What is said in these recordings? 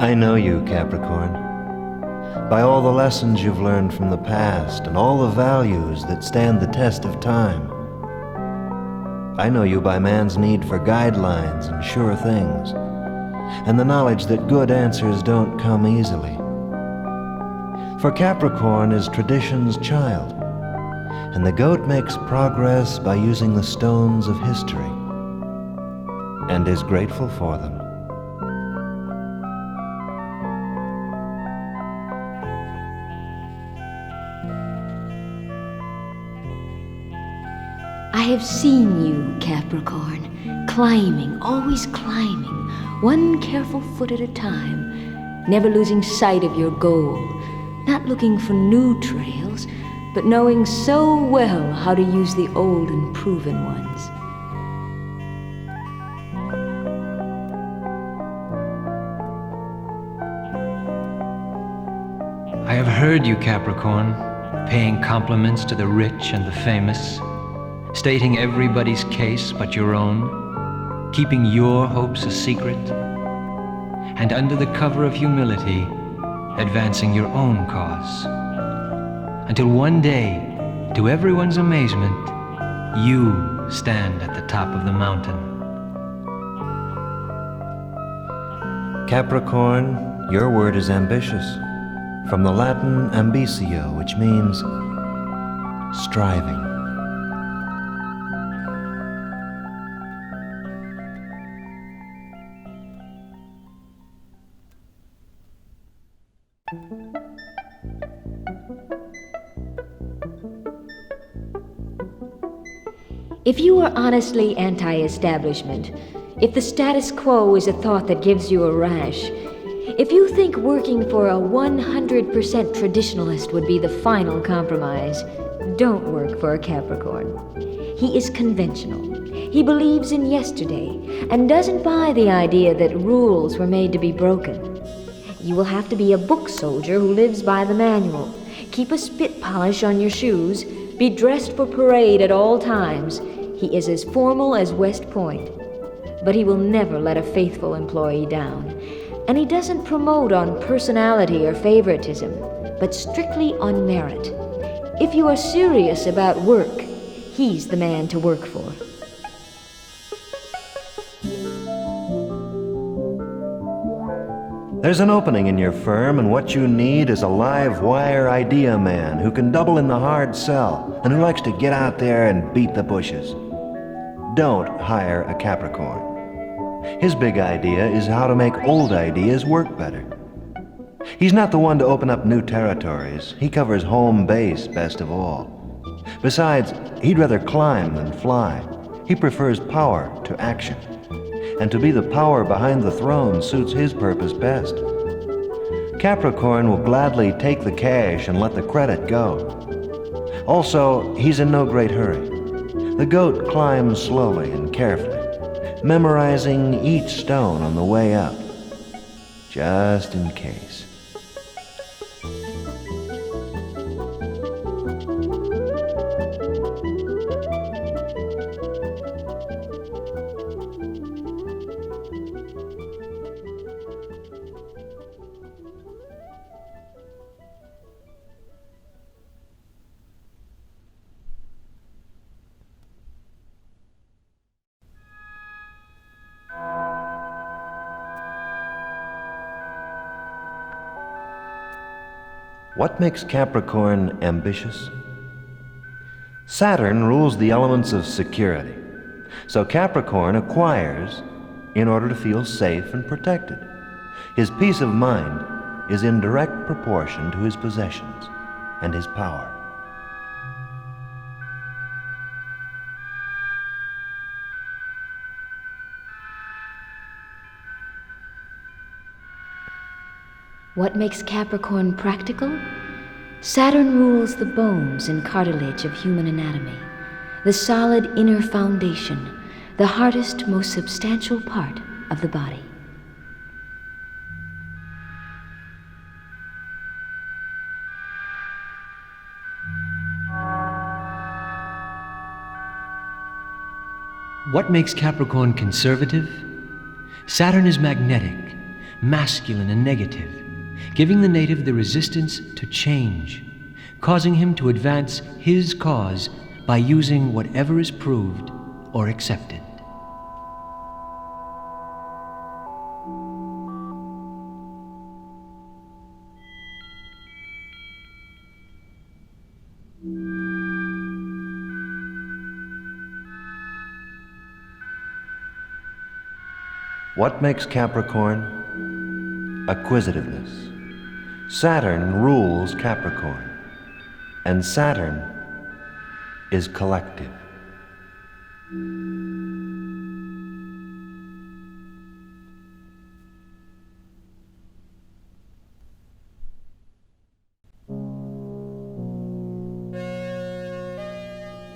I know you, Capricorn, by all the lessons you've learned from the past and all the values that stand the test of time. I know you by man's need for guidelines and sure things, and the knowledge that good answers don't come easily. For Capricorn is tradition's child, and the goat makes progress by using the stones of history, and is grateful for them. I have seen you, Capricorn, climbing, always climbing, one careful foot at a time, never losing sight of your goal, not looking for new trails, but knowing so well how to use the old and proven ones. I have heard you, Capricorn, paying compliments to the rich and the famous, stating everybody's case but your own, keeping your hopes a secret, and under the cover of humility, advancing your own cause. Until one day, to everyone's amazement, you stand at the top of the mountain. Capricorn, your word is ambitious, from the Latin ambitio, which means striving. If you are honestly anti-establishment, if the status quo is a thought that gives you a rash, if you think working for a 100% traditionalist would be the final compromise, don't work for a Capricorn. He is conventional. He believes in yesterday and doesn't buy the idea that rules were made to be broken. You will have to be a book soldier who lives by the manual, keep a spit polish on your shoes, be dressed for parade at all times. He is as formal as West Point, but he will never let a faithful employee down. And he doesn't promote on personality or favoritism, but strictly on merit. If you are serious about work, he's the man to work for. There's an opening in your firm, and what you need is a live wire idea man who can double in the hard sell and who likes to get out there and beat the bushes. Don't hire a Capricorn. His big idea is how to make old ideas work better. He's not the one to open up new territories. He covers home base best of all. Besides, he'd rather climb than fly. He prefers power to action. And to be the power behind the throne suits his purpose best. Capricorn will gladly take the cash and let the credit go. Also, he's in no great hurry. The goat climbs slowly and carefully, memorizing each stone on the way up, just in case. What makes Capricorn ambitious? Saturn rules the elements of security, so Capricorn acquires in order to feel safe and protected. His peace of mind is in direct proportion to his possessions and his power. What makes Capricorn practical? Saturn rules the bones and cartilage of human anatomy, the solid inner foundation, the hardest, most substantial part of the body. What makes Capricorn conservative? Saturn is magnetic, masculine and negative, giving the native the resistance to change, causing him to advance his cause by using whatever is proved or accepted. What makes Capricorn? Acquisitiveness. Saturn rules Capricorn, and Saturn is collective.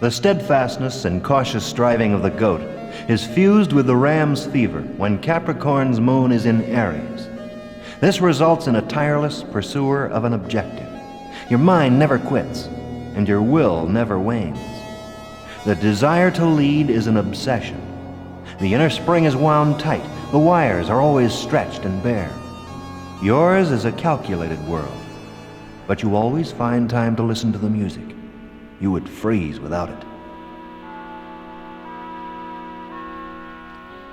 The steadfastness and cautious striving of the goat is fused with the ram's fever when Capricorn's moon is in Aries. This results in a tireless pursuer of an objective. Your mind never quits, and your will never wanes. The desire to lead is an obsession. The inner spring is wound tight. The wires are always stretched and bare. Yours is a calculated world, but you always find time to listen to the music. You would freeze without it.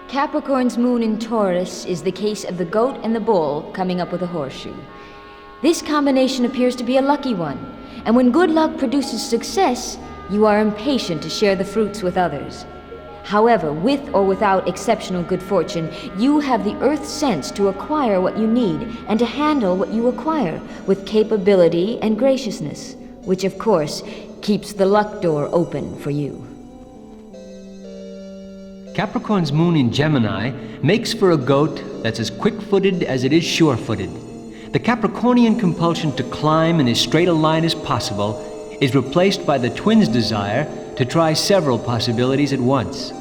Capricorn's moon in Taurus is the case of the goat and the bull coming up with a horseshoe. This combination appears to be a lucky one, and when good luck produces success, you are impatient to share the fruits with others. However, with or without exceptional good fortune, you have the earth sense to acquire what you need and to handle what you acquire with capability and graciousness, which of course keeps the luck door open for you. Capricorn's moon in Gemini makes for a goat that's as quick-footed as it is sure-footed. The Capricornian compulsion to climb in as straight a line as possible is replaced by the twin's desire to try several possibilities at once.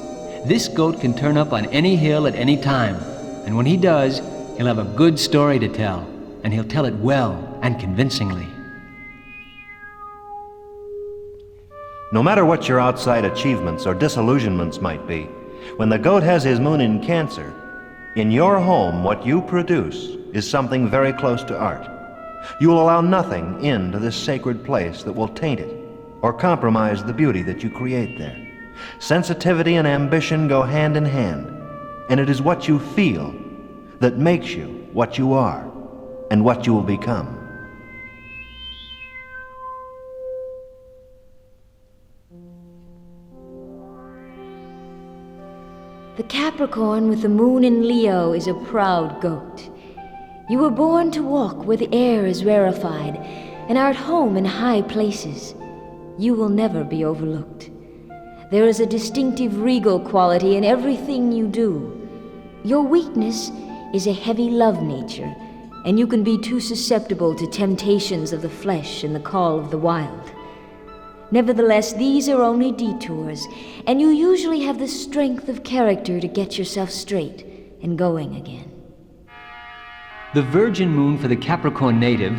This goat can turn up on any hill at any time, and when he does, he'll have a good story to tell, and he'll tell it well and convincingly. No matter what your outside achievements or disillusionments might be, when the goat has his moon in Cancer, in your home what you produce is something very close to art. You will allow nothing into this sacred place that will taint it or compromise the beauty that you create there. Sensitivity and ambition go hand in hand, and it is what you feel that makes you what you are and what you will become. The Capricorn with the moon in Leo is a proud goat. You were born to walk where the air is rarefied and are at home in high places. You will never be overlooked. There is a distinctive regal quality in everything you do. Your weakness is a heavy love nature, and you can be too susceptible to temptations of the flesh and the call of the wild. Nevertheless, these are only detours, and you usually have the strength of character to get yourself straight and going again. The Virgin moon for the Capricorn native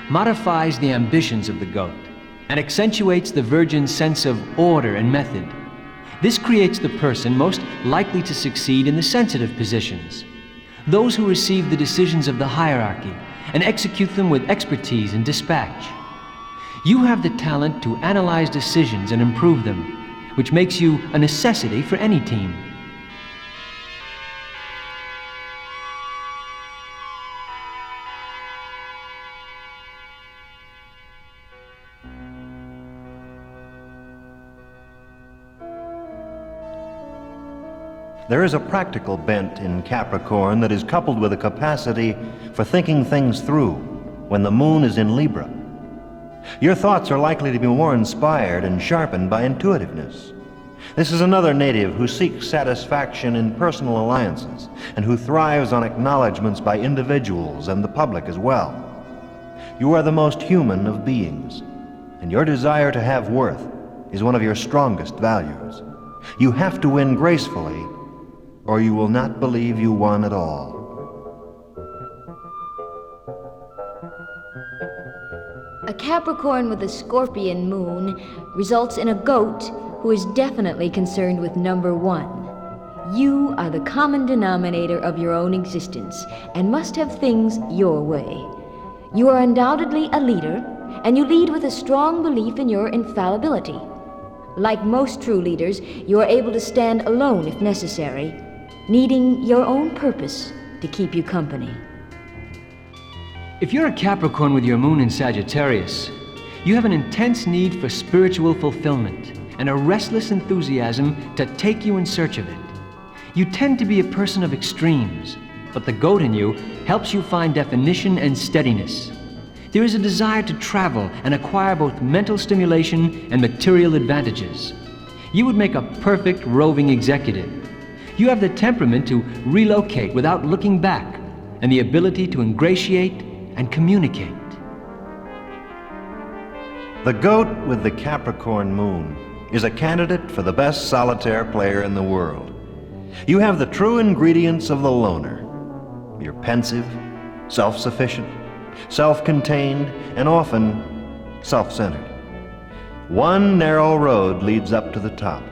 modifies the ambitions of the goat and accentuates the Virgin's sense of order and method. This creates the person most likely to succeed in the sensitive positions, those who receive the decisions of the hierarchy and execute them with expertise and dispatch. You have the talent to analyze decisions and improve them, which makes you a necessity for any team. There is a practical bent in Capricorn that is coupled with a capacity for thinking things through when the moon is in Libra. Your thoughts are likely to be more inspired and sharpened by intuitiveness. This is another native who seeks satisfaction in personal alliances and who thrives on acknowledgments by individuals and the public as well. You are the most human of beings, and your desire to have worth is one of your strongest values. You have to win gracefully, or you will not believe you won at all. A Capricorn with a Scorpion moon results in a goat who is definitely concerned with number one. You are the common denominator of your own existence and must have things your way. You are undoubtedly a leader, and you lead with a strong belief in your infallibility. Like most true leaders, you are able to stand alone if necessary, needing your own purpose to keep you company. If you're a Capricorn with your moon in Sagittarius, you have an intense need for spiritual fulfillment and a restless enthusiasm to take you in search of it. You tend to be a person of extremes, but the goat in you helps you find definition and steadiness. There is a desire to travel and acquire both mental stimulation and material advantages. You would make a perfect roving executive. You have the temperament to relocate without looking back and the ability to ingratiate and communicate. The goat with the Capricorn moon is a candidate for the best solitaire player in the world. You have the true ingredients of the loner. You're pensive, self-sufficient, self-contained, and often self-centered. One narrow road leads up to the top.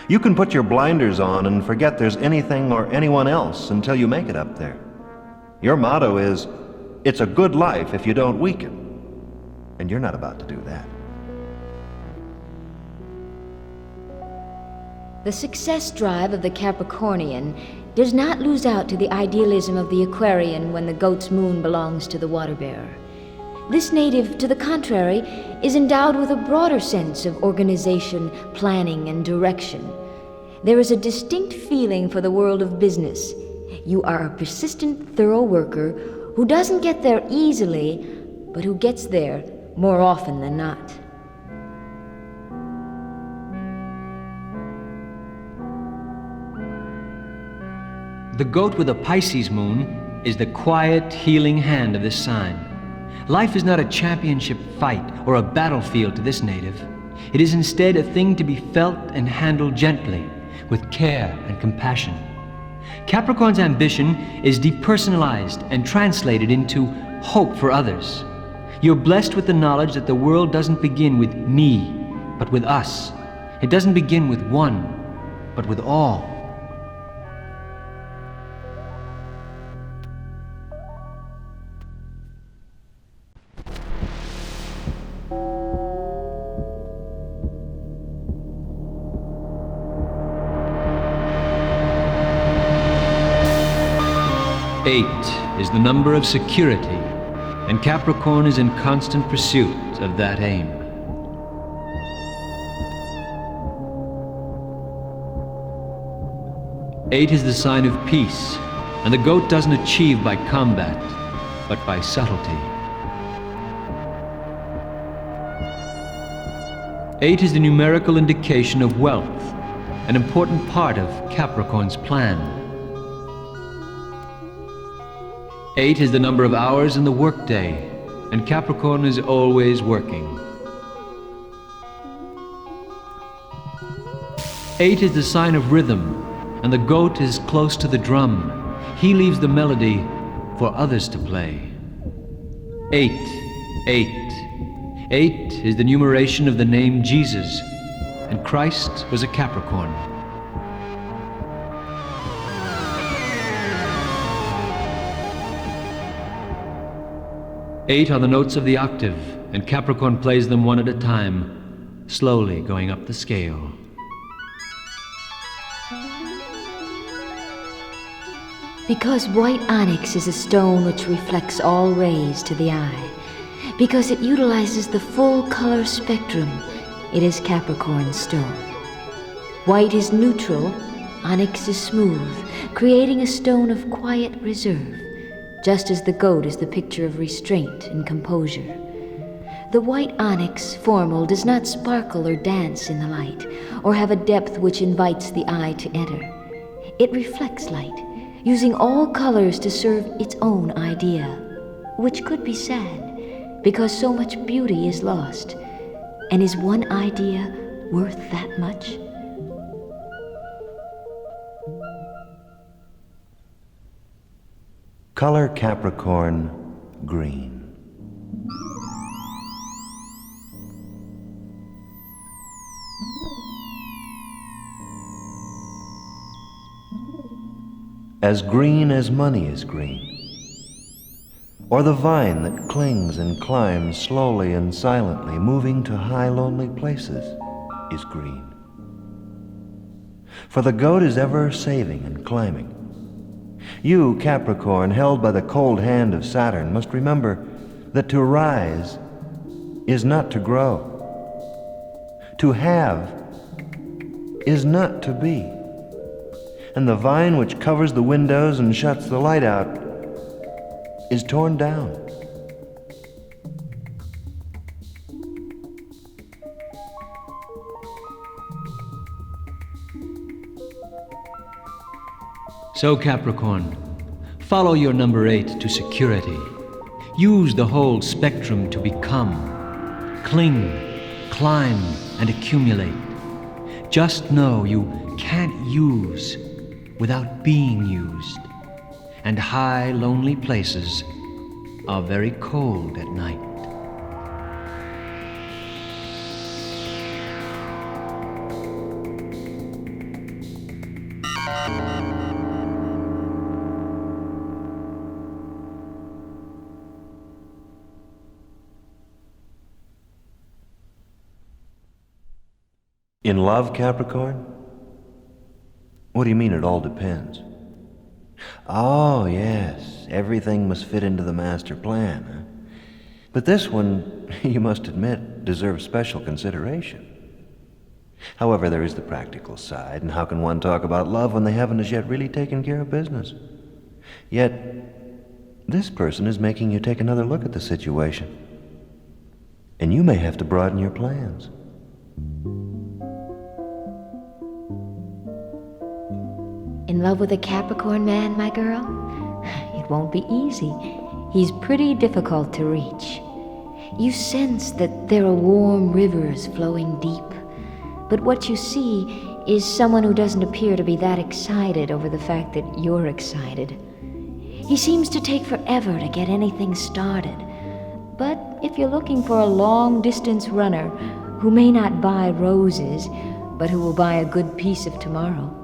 You can put your blinders on and forget there's anything or anyone else until you make it up there. Your motto is, "It's a good life if you don't weaken." And you're not about to do that. The success drive of the Capricornian does not lose out to the idealism of the Aquarian when the goat's moon belongs to the water bearer. This native, to the contrary, is endowed with a broader sense of organization, planning, and direction. There is a distinct feeling for the world of business. You are a persistent, thorough worker who doesn't get there easily, but who gets there more often than not. The goat with a Pisces moon is the quiet, healing hand of this sign. Life is not a championship fight or a battlefield to this native. It is instead a thing to be felt and handled gently, with care and compassion. Capricorn's ambition is depersonalized and translated into hope for others. You're blessed with the knowledge that the world doesn't begin with me, but with us. It doesn't begin with one, but with all. Eight is the number of security, and Capricorn is in constant pursuit of that aim. Eight is the sign of peace, and the goat doesn't achieve by combat, but by subtlety. Eight is the numerical indication of wealth, an important part of Capricorn's plan. 8 is the number of hours in the workday, and Capricorn is always working. 8 is the sign of rhythm, and the goat is close to the drum. He leaves the melody for others to play. 8, 8. 8 is the numeration of the name Jesus, and Christ was a Capricorn. 8 are the notes of the octave, and Capricorn plays them one at a time, slowly going up the scale. Because white onyx is a stone which reflects all rays to the eye, because it utilizes the full color spectrum, it is Capricorn stone. White is neutral, onyx is smooth, creating a stone of quiet reserve, just as the goat is the picture of restraint and composure. The white onyx, formal, does not sparkle or dance in the light, or have a depth which invites the eye to enter. It reflects light, using all colors to serve its own idea, which could be sad, because so much beauty is lost. And is one idea worth that much? Color Capricorn green. as green as money is green, or the vine that clings and climbs slowly and silently, moving to high lonely places, is green. For the goat is ever saving and climbing. You, Capricorn, held by the cold hand of Saturn, must remember that to rise is not to grow. To have is not to be. And the vine which covers the windows and shuts the light out is torn down. So Capricorn, follow your number 8 to security. Use the whole spectrum to become. Cling, climb, and accumulate. Just know you can't use without being used. And high, lonely places are very cold at night. In love, Capricorn? What do you mean it all depends? Oh, yes, everything must fit into the master plan, huh? But this one, you must admit, deserves special consideration. However, there is the practical side, and how can one talk about love when they haven't as yet really taken care of business? Yet, this person is making you take another look at the situation. And you may have to broaden your plans. In love with a Capricorn man, my girl? It won't be easy. He's pretty difficult to reach. You sense that there are warm rivers flowing deep, but what you see is someone who doesn't appear to be that excited over the fact that you're excited. He seems to take forever to get anything started. But if you're looking for a long-distance runner who may not buy roses, but who will buy a good piece of tomorrow,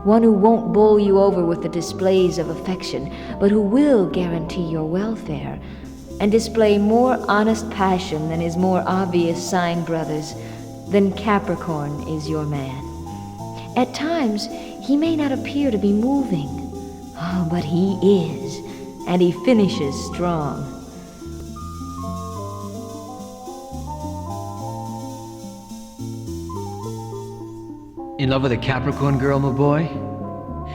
one who won't bowl you over with the displays of affection, but who will guarantee your welfare and display more honest passion than his more obvious sign brothers, then Capricorn is your man. At times, he may not appear to be moving, but he is, and he finishes strong. In love with a Capricorn girl, my boy?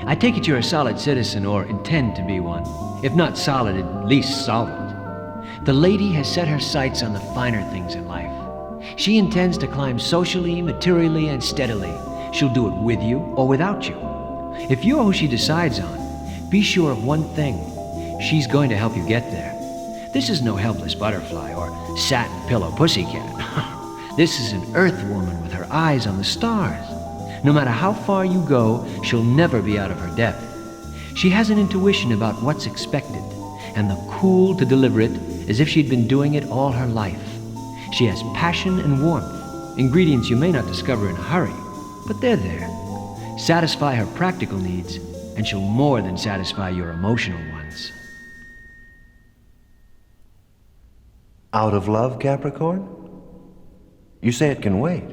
I take it you're a solid citizen or intend to be one. If not solid, at least solvent. The lady has set her sights on the finer things in life. She intends to climb socially, materially, and steadily. She'll do it with you or without you. If you're who she decides on, be sure of one thing. She's going to help you get there. This is no helpless butterfly or satin pillow pussycat. This is an earth woman with her eyes on the stars. No matter how far you go, she'll never be out of her depth. She has an intuition about what's expected, and the cool to deliver it as if she'd been doing it all her life. She has passion and warmth, ingredients you may not discover in a hurry, but they're there. Satisfy her practical needs, and she'll more than satisfy your emotional ones. Out of love, Capricorn? You say it can wait.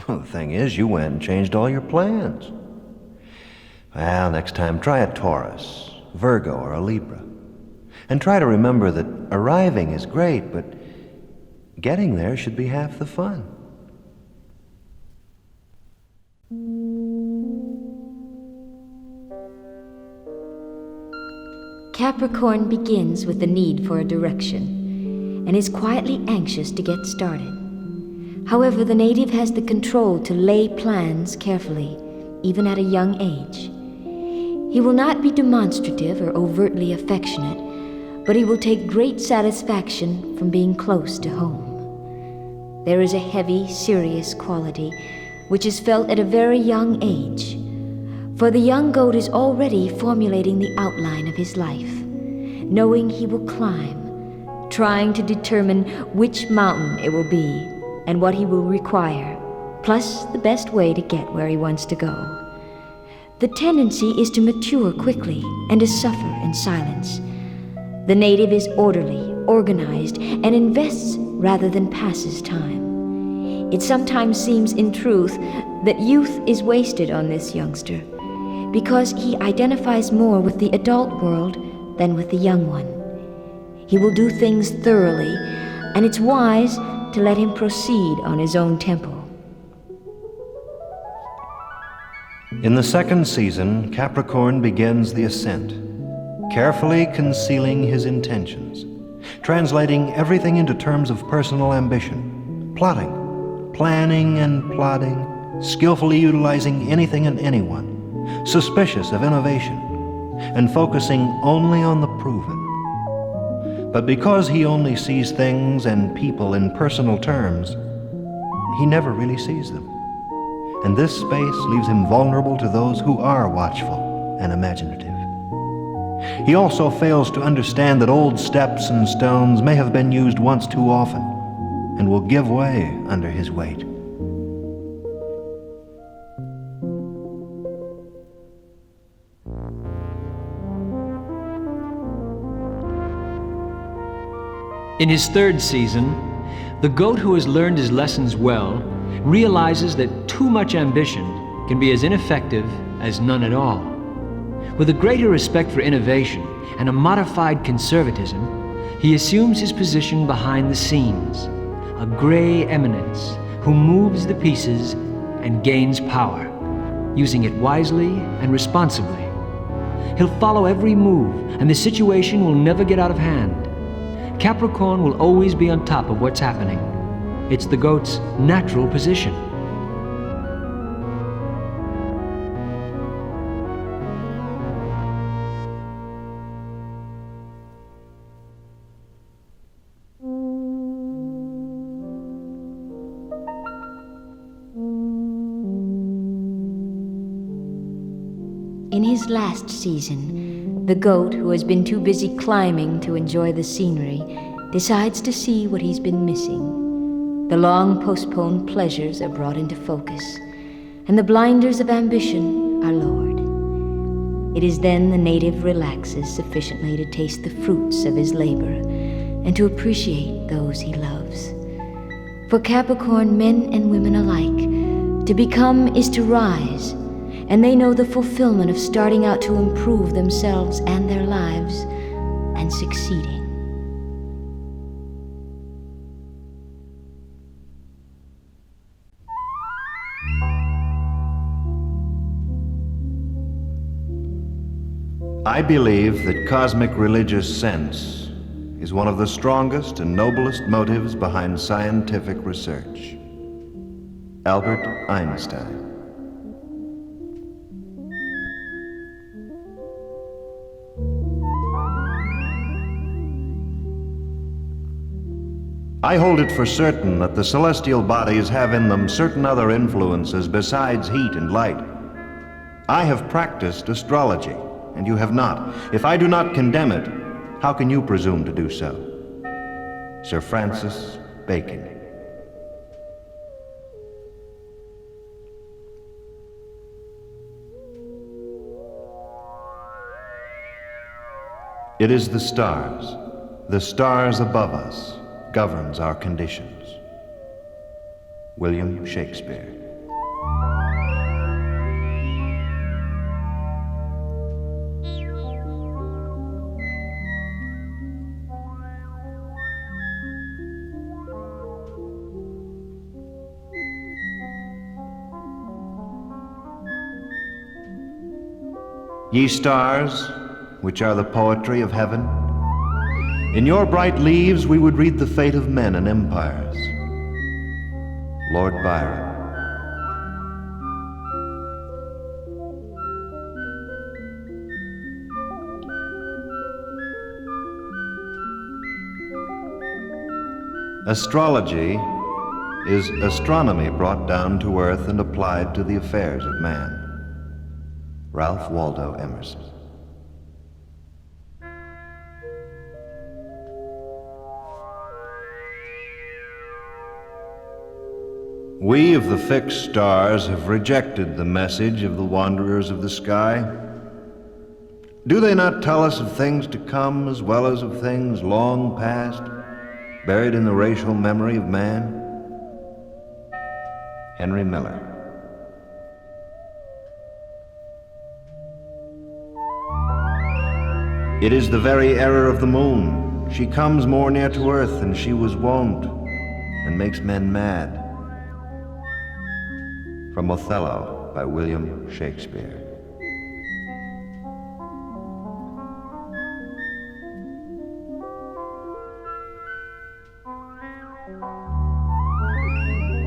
Well, the thing is, you went and changed all your plans. Well, next time, try a Taurus, Virgo, or a Libra. And try to remember that arriving is great, but getting there should be half the fun. Capricorn begins with the need for a direction and is quietly anxious to get started. However, the native has the control to lay plans carefully, even at a young age. He will not be demonstrative or overtly affectionate, but he will take great satisfaction from being close to home. There is a heavy, serious quality which is felt at a very young age, for the young goat is already formulating the outline of his life, knowing he will climb, trying to determine which mountain it will be and what he will require, plus the best way to get where he wants to go. the tendency is to mature quickly and to suffer in silence. The native is orderly, organized, and invests rather than passes time. It sometimes seems, in truth, that youth is wasted on this youngster, because he identifies more with the adult world than with the young one. He will do things thoroughly, and it's wise to let him proceed on his own tempo. In the second season, Capricorn begins the ascent, carefully concealing his intentions, translating everything into terms of personal ambition, plotting, planning and plodding, skillfully utilizing anything and anyone, suspicious of innovation, and focusing only on the proven. But because he only sees things and people in personal terms, he never really sees them. And this space leaves him vulnerable to those who are watchful and imaginative. He also fails to understand that old steps and stones may have been used once too often and will give way under his weight. In his third season, the goat who has learned his lessons well realizes that too much ambition can be as ineffective as none at all. With a greater respect for innovation and a modified conservatism, he assumes his position behind the scenes, a gray eminence who moves the pieces and gains power, using it wisely and responsibly. He'll follow every move, and the situation will never get out of hand. Capricorn will always be on top of what's happening. It's the goat's natural position. In his last season, the goat, who has been too busy climbing to enjoy the scenery, decides to see what he's been missing. The long postponed pleasures are brought into focus, and the blinders of ambition are lowered. It is then the native relaxes sufficiently to taste the fruits of his labor and to appreciate those he loves. For Capricorn, men and women alike, to become is to rise, and they know the fulfillment of starting out to improve themselves and their lives and succeeding. I believe that cosmic religious sense is one of the strongest and noblest motives behind scientific research. Albert Einstein. I hold it for certain that the celestial bodies have in them certain other influences besides heat and light. I have practiced astrology, and you have not. If I do not condemn it, how can you presume to do so? Sir Francis Bacon. It is the stars above us, governs our conditions. William Shakespeare. Ye stars, which are the poetry of heaven, in your bright leaves we would read the fate of men and empires. Lord Byron. Astrology is astronomy brought down to earth and applied to the affairs of man. Ralph Waldo Emerson. We of the fixed stars have rejected the message of the wanderers of the sky. Do they not tell us of things to come as well as of things long past, buried in the racial memory of man? Henry Miller. It is the very error of the moon. She comes more near to earth than she was wont, and makes men mad. From Othello by William Shakespeare.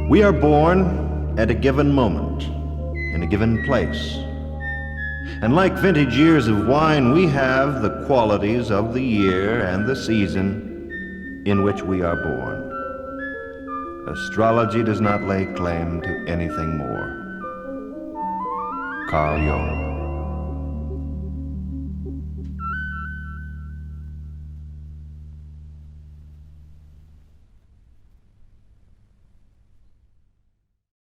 We are born at a given moment, in a given place. And like vintage years of wine, we have the qualities of the year and the season in which we are born. Astrology does not lay claim to anything more. Carl Jung.